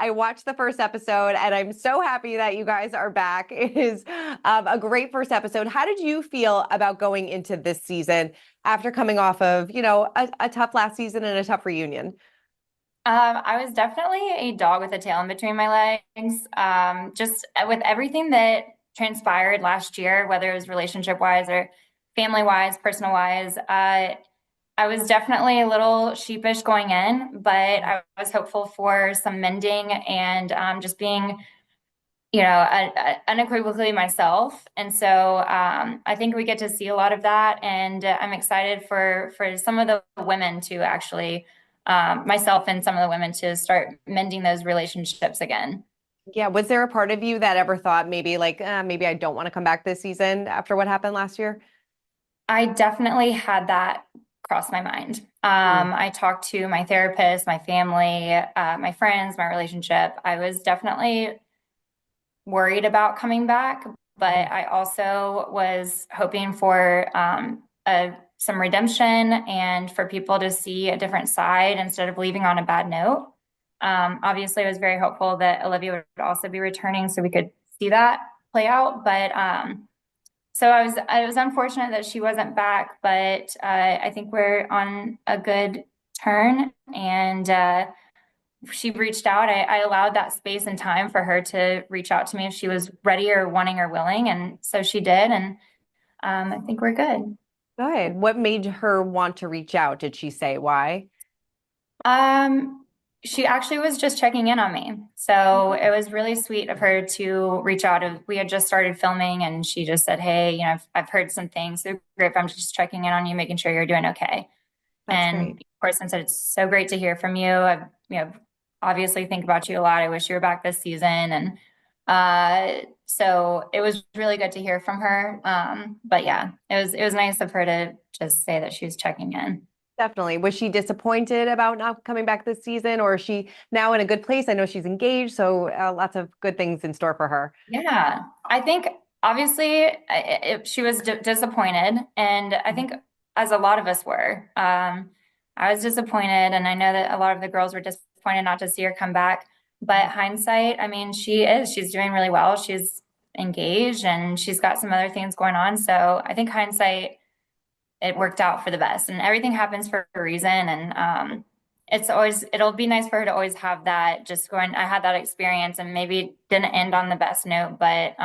I watched the first episode and I'm so happy that you guys are back. It is a great first episode. How did you feel about going into this season after coming off of, a tough last season and a tough reunion? I was definitely a dog with a tail in between my legs. Just with everything that transpired last year, whether it was relationship wise or family wise, personal wise, I was definitely a little sheepish going in, but I was hopeful for some mending and just being, unequivocally myself. And so I think we get to see a lot of that, and I'm excited for some of the women to actually, myself and some of the women to start mending those relationships again. Yeah, was there a part of you that ever thought maybe like, maybe I don't want to come back this season after what happened last year? I definitely had that cross my mind. Mm. I talked to my therapist, my family, my friends, my relationship. I was definitely worried about coming back, but Mhm. I also was hoping for some redemption and for people to see a different side instead of leaving on a bad note. Obviously, I was very hopeful that Olivia would also be returning so we could see that play out. But so I was unfortunate that she wasn't back, but I think we're on a good turn, and she reached out. I allowed that space and time for her to reach out to me if she was ready or wanting or willing. And so she did. And I think we're good. Good. What made her want to reach out? Did she say why? Um, she actually was just checking in on me. So it was really sweet of her to reach out. We had just started filming and she just said, "Hey, I've heard some things through the group. I'm just checking in on you, making sure you're doing okay." That's And great. of course, I said, "It's so great to hear from you. Obviously think about you a lot. I wish you were back this season." And so it was really good to hear from her. But yeah, it was nice of her to just say that she was checking in. Definitely. Was she disappointed about not coming back this season, or is she now in a good place? I know she's engaged, so lots of good things in store for her. Yeah, I think obviously she was disappointed, and I think as a lot of us were, I was disappointed, and I know that a lot of the girls were disappointed not to see her come back. But hindsight, I mean, she's doing really well. She's engaged, and she's got some other things going on. So I think hindsight, it worked out for the best, and everything happens for a reason. And it'll be nice for her to always have that just going, I had that experience and maybe it didn't end on the best note, but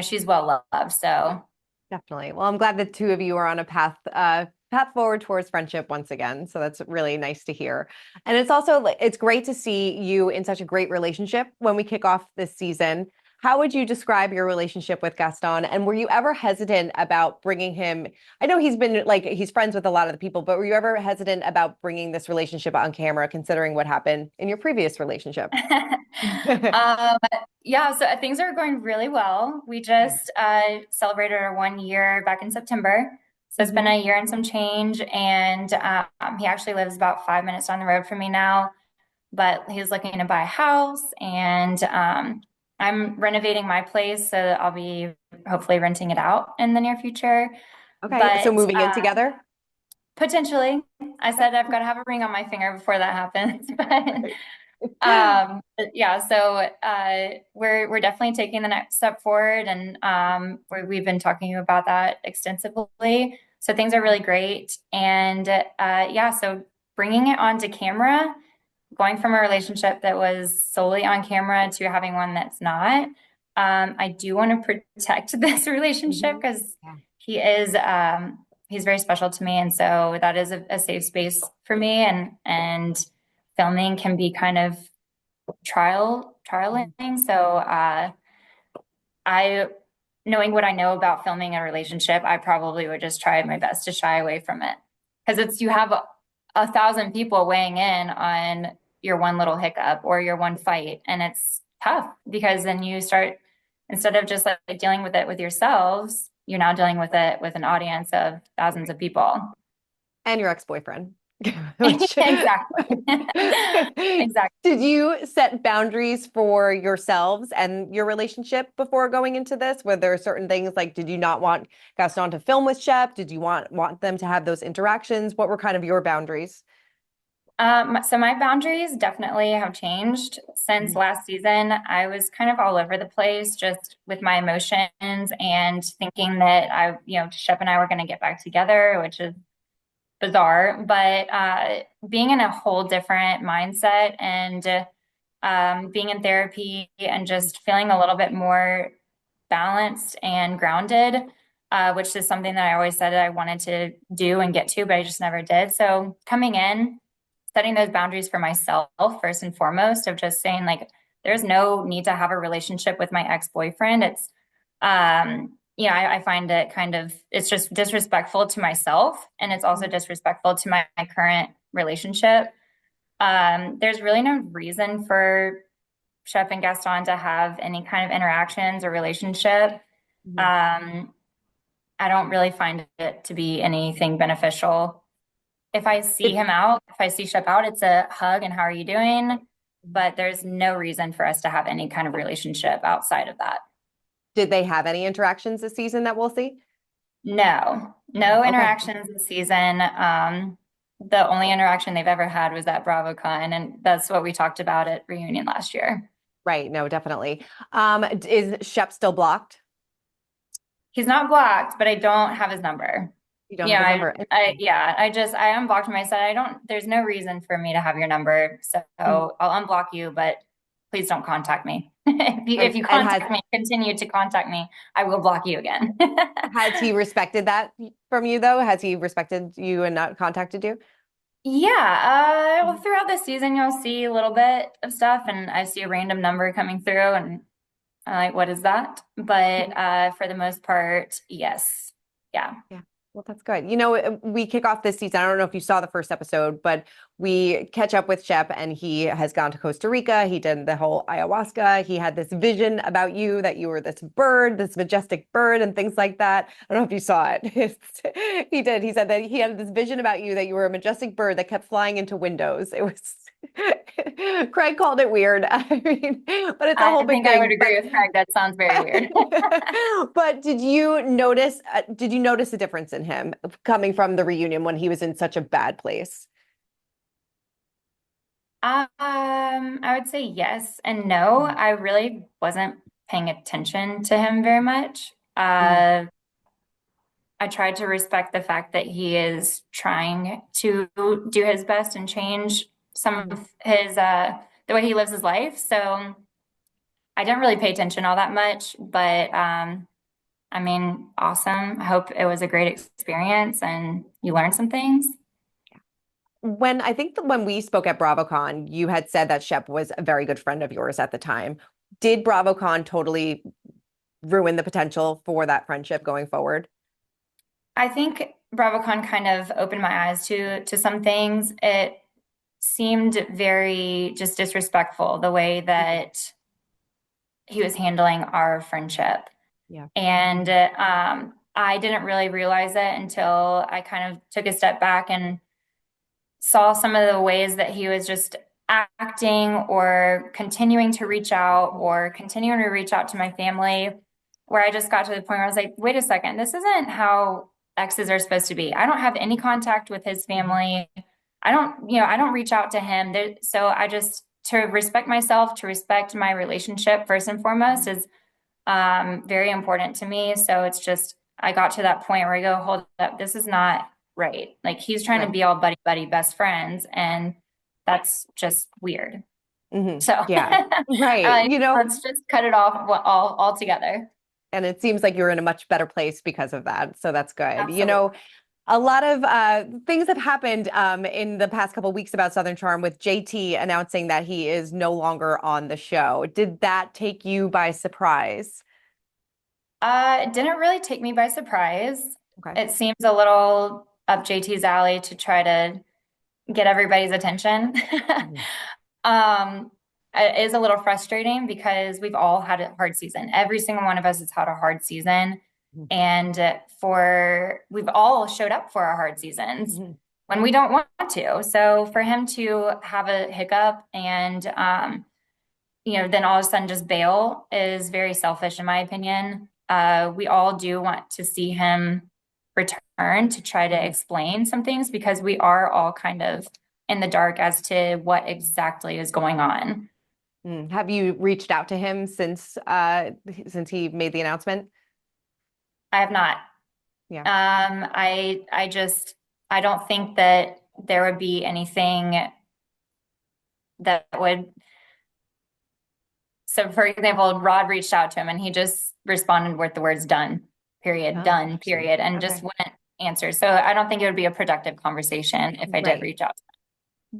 she's well loved. So Definitely. Well, I'm glad the two of you are on a path forward towards friendship once again. So that's really nice to hear. And it's also it's great to see you in such a great relationship when we kick off this season. How would you describe your relationship with Gaston? And were you ever hesitant about bringing him? I know he's been like he's friends with a lot of the people, but were you ever hesitant about bringing this relationship on camera, considering what happened in your previous relationship? um, yeah, so things are going really well. We just celebrated our 1 year back in September. So it's been Mhm. a year and some change. And he actually lives about 5 minutes down the road from me now, but he's looking to buy a house. And I'm renovating my place. So I'll be hopefully renting it out in the near future. Okay, so But moving in together. potentially, I said I've got to have a ring on my finger before that happens. But yeah, so we're definitely taking the next step forward, and we've been talking about that extensively. So things are really great, and yeah, so bringing it onto camera, going from a relationship that was solely on camera to having one that's not. I do want to protect this relationship Mhm. because he's very special to me, and so that is a safe space for me, and filming can be kind of trialing. So I knowing what I know about filming a relationship, I probably would just try my best to shy away from it because it's you have a thousand people weighing in on your one little hiccup or your one fight, and it's tough because then you start instead of just like dealing with it with yourselves, you're now dealing with it with an audience of thousands of people. And your ex-boyfriend. Which Exactly. Exactly. did you set boundaries for yourselves and your relationship before going into this? Were there certain things like did you not want Gaston to film with Shep? Did you want them to have those interactions? What were kind of your boundaries? So my boundaries definitely have changed since Mhm. last season. I was kind of all over the place just with my emotions and thinking that Shep and I were going to get back together, which is bizarre. But being in a whole different mindset and being in therapy and just feeling a little bit more balanced and grounded, which is something that I always said I wanted to do and get to, but I just never did. So coming in, setting those boundaries for myself first and foremost, of just saying like, there's no need to have a relationship with my ex-boyfriend. I find it it's just disrespectful to myself, and it's also disrespectful to my current relationship. There's really no reason for Shep and Gaston to have any kind of interactions or relationship. Mhm. Um, I don't really find it to be anything beneficial. If I see Did, him out, if I see Shep out, it's a hug and how are you doing? But there's no reason for us to have any kind of relationship outside of that. did they have any interactions this season that we'll see? No, No. no Okay. interactions this season. The only interaction they've ever had was at BravoCon, and that's what we talked about at reunion last year. Right. No, definitely. Is Shep still blocked? He's not blocked, but I don't have his number. You don't have Yeah, his number. yeah, I unblocked him. I said, there's no reason for me to have your number. So Mhm. I'll unblock you, but please don't contact me. If you And has contact me, continue to contact me, I will block you again. has he respected that from you though? Has he respected you and not contacted you? Yeah, well, Mhm. throughout the season, you'll see a little bit of stuff, and I see a random number coming through, and I'm like, what is that? But Mhm. for the most part, yes. Yeah. Yeah. Well, that's good. We kick off this season. I don't know if you saw the first episode, but we catch up with Shep and he has gone to Costa Rica. He did the whole ayahuasca. He had this vision about you that you were this bird, this majestic bird, and things like that. I don't know if you saw it. He did. He said that he had this vision about you that you were a majestic bird that kept flying into windows. It was Craig called it weird. I mean, but it's a I whole big think I would thing. agree with Craig. That sounds very weird. But did you notice a difference in him coming from the reunion when he was in such a bad place? I would say yes and no. Mhm. I really wasn't paying attention to him very much. Mhm. I tried to respect the fact that he is trying to do his best and change some Mhm. of the way he lives his life. So I didn't really pay attention all that much, but I mean, awesome. I hope it was a great experience and you learned some things. When I think that when we spoke at BravoCon, you had said that Shep was a very good friend of yours at the time. Did BravoCon totally ruin the potential for that friendship going forward? I think BravoCon kind of opened my eyes to some things. It seemed very just disrespectful the way Mhm. that he was handling our friendship. Yeah. And I didn't really realize it until I kind of took a step back and saw some of the ways that he was just acting or continuing to reach out or continuing to reach out to my family, where I just got to the point where I was like, wait a second, this isn't how exes are supposed to be. I don't have any contact with his Mhm. family. I don't reach out to him. So I just, to respect myself, to respect my relationship first and foremost is very important to me. So it's just, I got to that point where I go, hold up, this is not right. Like he's trying to Right. be all buddy buddy best friends, and that's just weird. So Yeah. I'm Right. like, let's just cut it off all together. And it seems like you're in a much better place because of that. So that's good. Absolutely. A lot of things have happened in the past couple of weeks about Southern Charm with JT announcing that he is no longer on the show. Did that take you by surprise? It didn't really take me by surprise. Okay. It seems a little up JT's alley to try to get everybody's attention. Mhm. Um, it is a little frustrating because we've all had a hard season. Every single one of us has had a hard season. Mhm. And we've all showed up for our hard seasons Mhm. when we don't want to. So for him to have a hiccup and, then all of a sudden just bail is very selfish, in my opinion. We all do want to see him return to try to Mhm. explain some things because we are all kind of in the dark as to what exactly is going on. Have you reached out to him since he made the announcement? I have not. Yeah. I just I don't think that there would be anything that would. So, for example, Rod reached out to him and he just responded with the words Oh, done, interesting. period, and just Okay. wouldn't answer. So I don't think it would be a productive conversation if I did Right. reach out to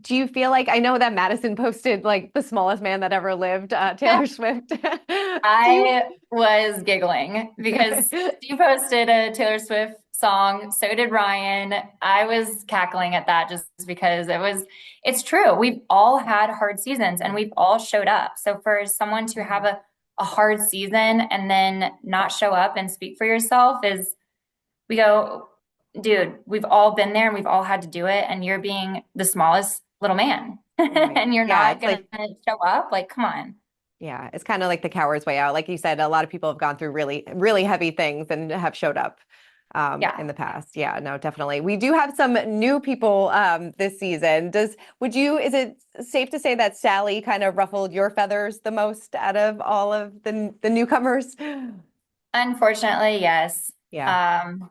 Do you feel like I know that Madison posted like the smallest man that ever lived, him. Taylor Swift. Do you? I was giggling because you posted a Taylor Swift song, so did Ryan. I was cackling at that just because it's true. We've all had hard seasons and we've all showed up. So for someone to have a hard season and then not show up and speak for yourself we go, dude, we've all been there and we've all had to do it. And you're being the smallest little man Right. and you're Yeah, not it's going like to show up. Like, come on. yeah, it's kind of like the coward's way out. Like you said, a lot of people have gone through really, really heavy things and have showed up Yeah. in the past. Yeah, no, definitely. We do have some new people this season. Is it safe to say that Sally kind of ruffled your feathers the most out of all of the newcomers? Unfortunately, yes. Yeah. Um,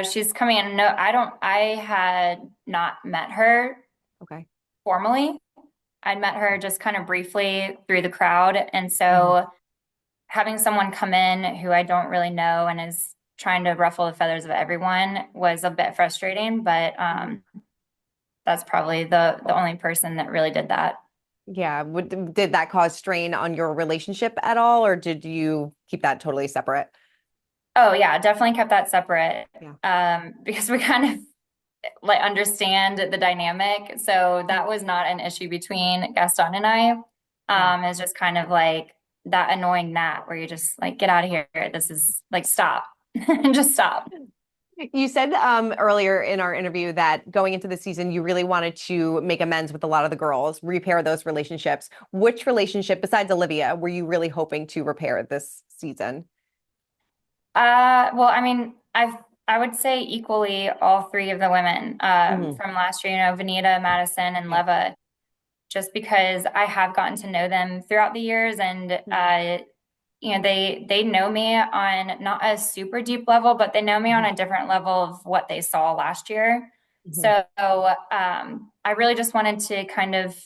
she's coming in. No, I had not met her Okay. formally. I'd met her just kind of briefly through the crowd. And Mhm. so having someone come in who I don't really know and is trying to ruffle the feathers of everyone was a bit frustrating, but Mhm. that's probably the only person that really did that. Yeah. Did that cause strain on your relationship at all, or did you keep that totally separate? Oh yeah, definitely kept that separate. Yeah. Because we kind of like understand the dynamic. So that was not an issue between Gaston and I. Yeah. It's just kind of like that annoying gnat where you just like get out of here. This is like stop. Just stop. You said earlier in our interview that going into the season, you really wanted to make amends with a lot of the girls, repair those relationships. Which relationship, besides Olivia, were you really hoping to repair this season? Well, I mean, I would say equally all three of the women Hmm. from last year, Vanita, Madison, and Yeah. Leva, just because I have gotten to know them throughout the years and Hmm. they know me on not a super deep level, but they know me on Hmm. a different level of what they saw last year. Hmm. So I really just wanted to kind of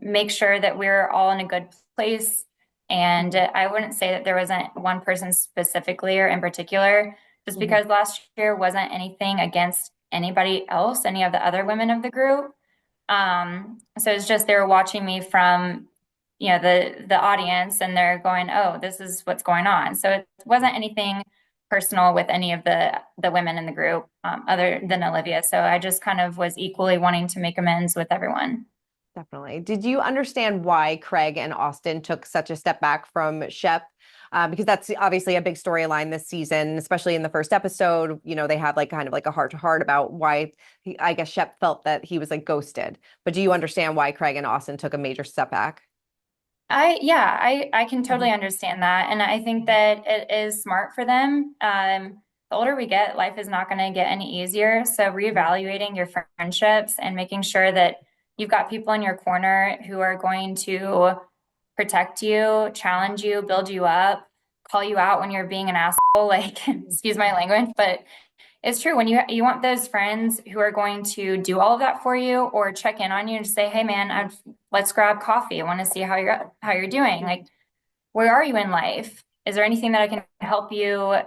make sure that we're all in a good place. And Hmm. I wouldn't say that there wasn't one person specifically or in particular, just Hmm. because last year wasn't anything against anybody else, any of the other women of the group. So it's just they were watching me from, the audience and they're going, oh, this is what's going on. So it wasn't anything personal with any of the women in the group, other than Olivia. So I just kind of was equally wanting to make amends with everyone. Definitely. Did you understand why Craig and Austin took such a step back from Shep? Because that's obviously a big storyline this season, especially in the first episode. They have like kind of like a heart to heart about why I guess Shep felt that he was like ghosted. But do you understand why Craig and Austin took a major step back? I can totally Mhm. understand that. And I think that it is smart for them. The older we get, life is not going to get any easier. So Mhm. reevaluating your friendships and making sure that you've got people in your corner who are going to protect you, challenge you, build you up, call you out when you're being an asshole, like excuse my language, but it's true when you want those friends who are going to do all of that for you or check in on you and say, "Hey man, let's grab coffee. I want to see how you're doing. Like, where are you in life? Is there anything that I can help you,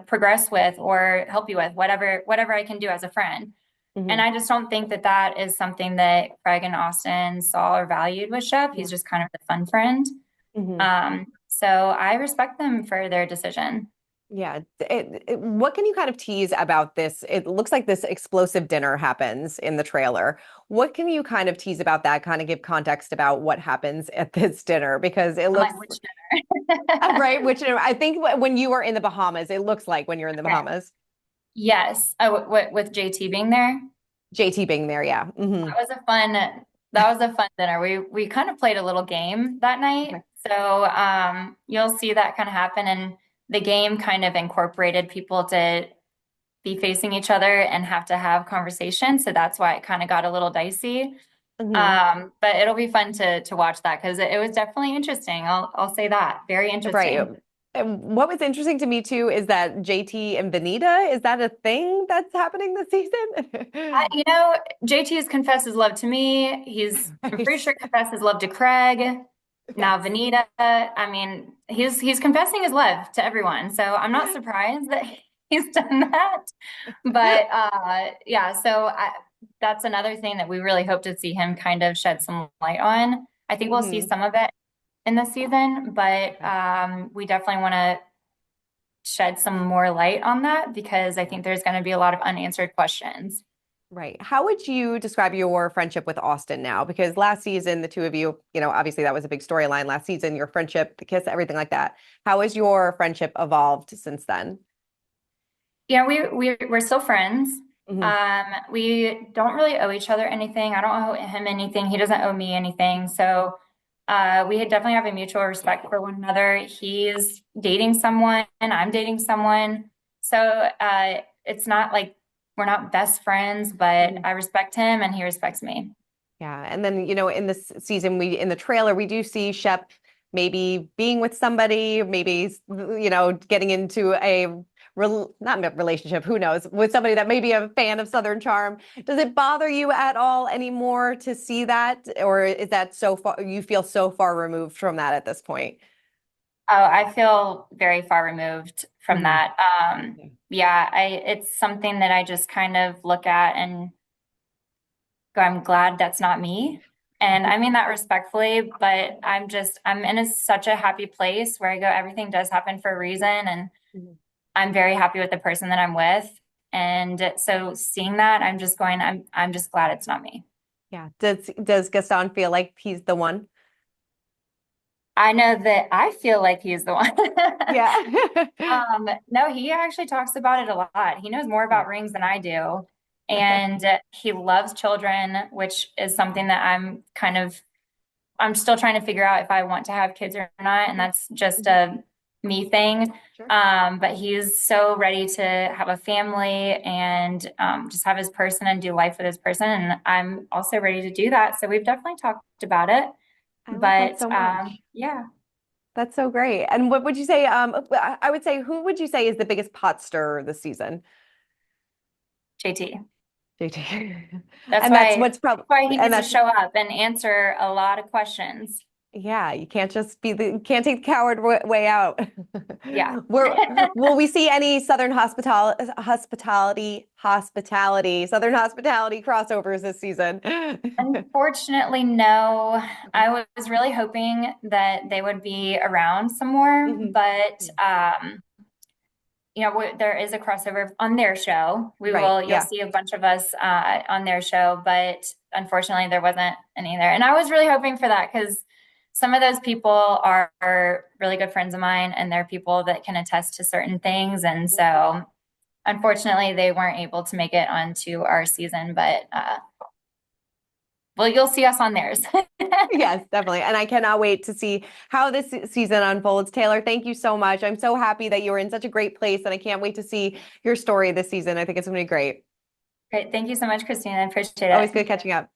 progress with or help you with whatever I can do as a friend?" And Mhm. I just don't think that that is something that Craig and Austin saw or valued with Shep. Yeah. He's just kind of the fun friend. Mhm. So I respect them for their decision. Yeah. What can you kind of tease about this? It looks like this explosive dinner happens in the trailer. What can you kind of tease about that? Kind of give context about what happens at this dinner because it I'm looks like, which dinner? right. Which I think when you are in the Bahamas, it looks like when you're in the Okay. Bahamas. Yes. Oh, with JT being there, JT being there. Yeah. that was a fun that was a fun dinner. We kind of played a little game that night. Okay. So you'll see that kind of happen and the game kind of incorporated people to be facing each other and have to have conversations. So that's why it kind of got a little dicey. Mhm. But it'll be fun to watch that because it was definitely interesting. I'll say that. Very Right. interesting. And what was interesting to me too is that JT and Vanita, is that a thing that's happening this season? JT has confessed his love to me. I'm pretty Right. sure confessed his love to Craig. Now Yes. Vanita. I mean, he's confessing his love to everyone. So I'm not surprised that he's done that. But yeah, that's another thing that we really hope to see him kind of shed some light on. I think we'll see Mhm. some of it in this season, but Okay. we definitely want to shed some more light on that because I think there's going to be a lot of unanswered questions. Right. How would you describe your friendship with Austin now? Because last season, the two of you, obviously that was a big storyline last season, your friendship, the kiss, everything like that. How has your friendship evolved since then? Yeah, we're still friends. Hmm. We don't really owe each other anything. I don't owe him anything. He doesn't owe me anything. So we definitely have a mutual respect for one another. He's dating someone and I'm dating someone. So it's not like we're not best friends, but Hmm. I respect him and he respects me. Yeah. And then, in this season, in the trailer, we do see Shep maybe being with somebody, maybe, getting into a not a relationship, who knows, with somebody that may be a fan of Southern Charm. Does it bother you at all anymore to see that? Or is that so far, you feel so far removed from that at this point? Oh, I feel very far removed from Hmm. that. Yeah, it's something that I just kind of look at and go, I'm glad that's not me. And I mean that respectfully, but I'm in such a happy place where I go, everything does happen for a reason. And I'm very happy with the person that I'm with. And so seeing that, I'm just glad it's not me. Yeah. Does Gaston feel like he's the one? I know that I feel like he's the one. Yeah. No, he actually talks about it a lot. He knows more Good. about rings than I do. And he loves children, which is something that I'm still trying to figure out if I want to have kids or not. And that's just Mhm. a me thing. Sure. But he's so ready to have a family and just have his person and do life with his person. And I'm also ready to do that. So we've definitely talked about it. I love that But so much. yeah, That's so great. And what would you say? I would say, who would you say is the biggest pot stirrer this season? JT. JT. That's And that's why what's probably, he and needs to that's, show up and answer a lot of questions. yeah, you can't just you can't take the coward way out. Yeah. Will we see any Southern hospitality crossovers this season? Unfortunately, no. I was really hoping that they would be around some more, Mhm. but there is a crossover on their show. Right. You'll Yeah. see a bunch of us on their show, but unfortunately, there wasn't any there. And I was really hoping for that because some of those people are really good friends of mine, and they're people that can attest to certain things. And so, unfortunately, they weren't able to make it onto our season, but well, you'll see us on theirs. Yes, definitely. And I cannot wait to see how this season unfolds. Taylor, thank you so much. I'm so happy that you were in such a great place, and I can't wait to see your story this season. I think it's going to be great. Great. Thank you so much, Christina. I appreciate Always it. good catching up.